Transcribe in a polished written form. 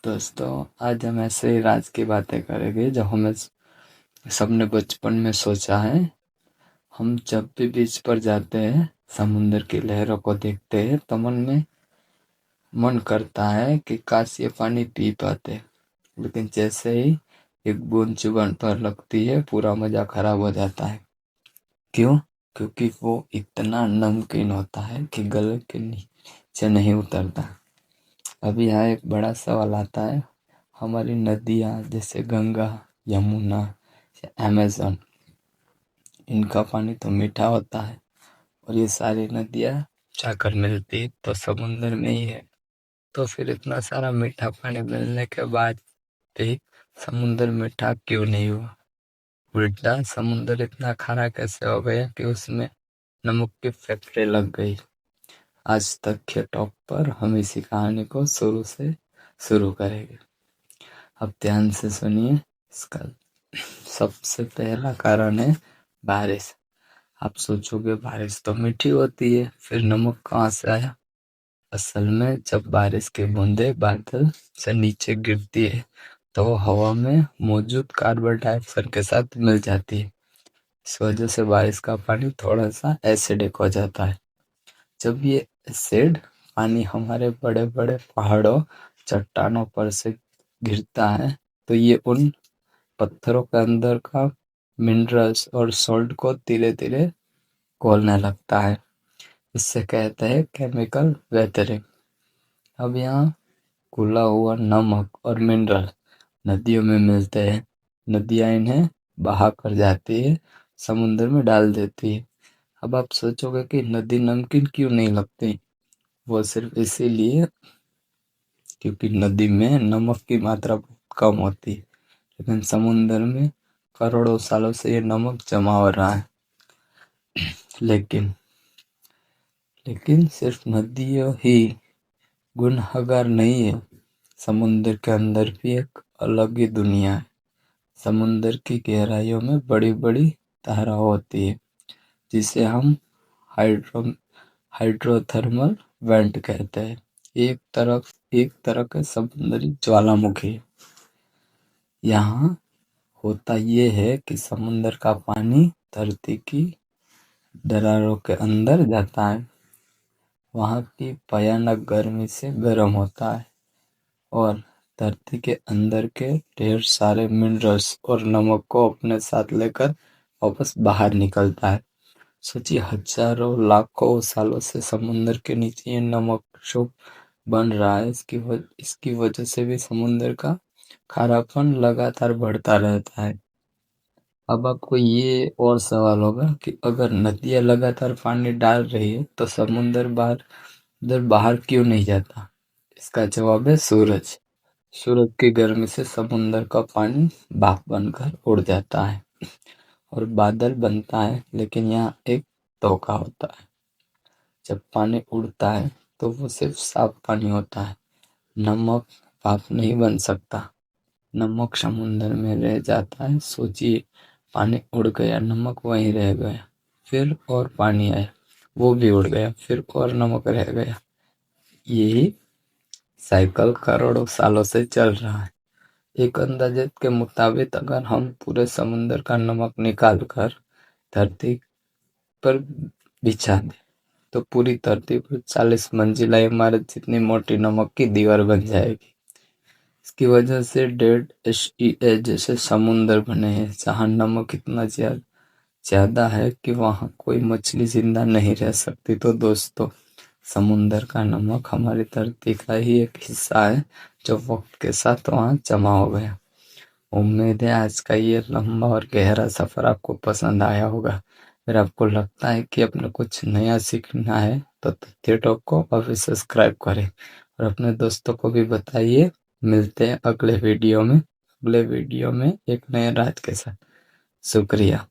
दोस्तों, आज हम ऐसे ही राज की बातें करेंगे जो हमें सबने बचपन में सोचा है। हम जब भी बीच पर जाते हैं, समुद्र की लहरों को देखते हैं तो मन करता है कि काश ये पानी पी पाते। लेकिन जैसे ही एक बूंद जुबान पर लगती है, पूरा मजा खराब हो जाता है। क्यों? क्योंकि वो इतना नमकीन होता है कि गले के नीचे नहीं उतरता। अब यहाँ एक बड़ा सवाल आता है। हमारी नदियाँ जैसे गंगा, यमुना या अमेज़न, इनका पानी तो मीठा होता है और ये सारी नदियाँ जाकर मिलती तो समुंदर में ही है। तो फिर इतना सारा मीठा पानी मिलने के बाद भी समुंदर मीठा क्यों नहीं हुआ? उल्टा समुंदर इतना खारा कैसे हो गया कि उसमें नमक की फैक्ट्री लग गई। आज तक के टॉप पर हम इसी कहानी को शुरू से शुरू करेंगे। अब ध्यान से सुनिए। इसका सबसे पहला कारण है बारिश। आप सोचोगे बारिश तो मीठी होती है, फिर नमक कहाँ से आया? असल में जब बारिश की बूंदें बादल से नीचे गिरती है तो वो हवा में मौजूद कार्बन डाइऑक्साइड के साथ मिल जाती है। इस वजह से बारिश का पानी थोड़ा सा एसिडिक हो जाता है। जब ये एसिड पानी हमारे बड़े बड़े पहाड़ों, चट्टानों पर से गिरता है तो ये उन पत्थरों के अंदर का मिनरल्स और सॉल्ट को धीरे धीरे घोलने लगता है। इससे कहते हैं केमिकल वेदरिंग। अब यहाँ घुला हुआ नमक और मिनरल नदियों में मिलते हैं। नदियाँ इन्हें बहा कर जाती है, समुद्र में डाल देती है। अब आप सोचोगे कि नदी नमकीन क्यों नहीं लगती? वो सिर्फ इसीलिए क्योंकि नदी में नमक की मात्रा बहुत कम होती है, लेकिन समुद्र में करोड़ों सालों से ये नमक जमा हो रहा है। लेकिन लेकिन सिर्फ नदियों ही गुनहगार नहीं है। समुद्र के अंदर भी एक अलग ही दुनिया है। समुद्र की गहराइयों में बड़ी बड़ी धाराएं होती है, जिसे हम हाइड्रो हाइड्रोथर्मल वेंट कहते हैं। एक तरह के समुद्री ज्वालामुखी। यहाँ होता ये है कि समुद्र का पानी धरती की दरारों के अंदर जाता है। वहाँ की भयानक गर्मी से गर्म होता है और धरती के अंदर के ढेर सारे मिनरल्स और नमक को अपने साथ लेकर वापस बाहर निकलता है। सोचिए, हजारों लाखों सालों से समुद्र के नीचे ये नमक शुभ बन रहा है। इसकी वजह से भी समुद्र का खारापन लगातार बढ़ता रहता है। अब आपको ये और सवाल होगा कि अगर नदियाँ लगातार पानी डाल रही है तो समुद्र बाहर क्यों नहीं जाता? इसका जवाब है सूरज। सूरज की गर्मी से समुद्र का पानी भाप बनकर उड़ जाता है और बादल बनता है। लेकिन यहाँ एक धोखा होता है। जब पानी उड़ता है तो वो सिर्फ साफ पानी होता है। नमक भाप नहीं बन सकता। नमक समुद्र में रह जाता है। सोचिए, पानी उड़ गया, नमक वहीं रह गया। फिर और पानी आया, वो भी उड़ गया, फिर और नमक रह गया। यही साइकिल करोड़ों सालों से चल रहा है। एक अंदाजे के मुताबिक अगर हम पूरे समुद्र का नमक निकाल कर धरती पर बिछा दें तो पूरी धरती पर 40 मंजिला इमारत जितनी मोटी नमक की दीवार बन जाएगी। इसकी वजह से डेड एशिया जैसे समुद्र बने हैं, जहाँ नमक इतना ज्यादा है कि वहाँ कोई मछली जिंदा नहीं रह सकती। तो दोस्तों, समुद्र का नमक हमारी धरती का ही एक हिस्सा है जो वक्त के साथ वहाँ जमा हो गया। उम्मीद है आज का ये लंबा और गहरा सफर आपको पसंद आया होगा। अगर आपको लगता है कि अपने कुछ नया सीखना है तो तथ्य टॉक को अभी सब्सक्राइब करें और अपने दोस्तों को भी बताइए। मिलते हैं अगले वीडियो में एक नए राज के साथ। शुक्रिया।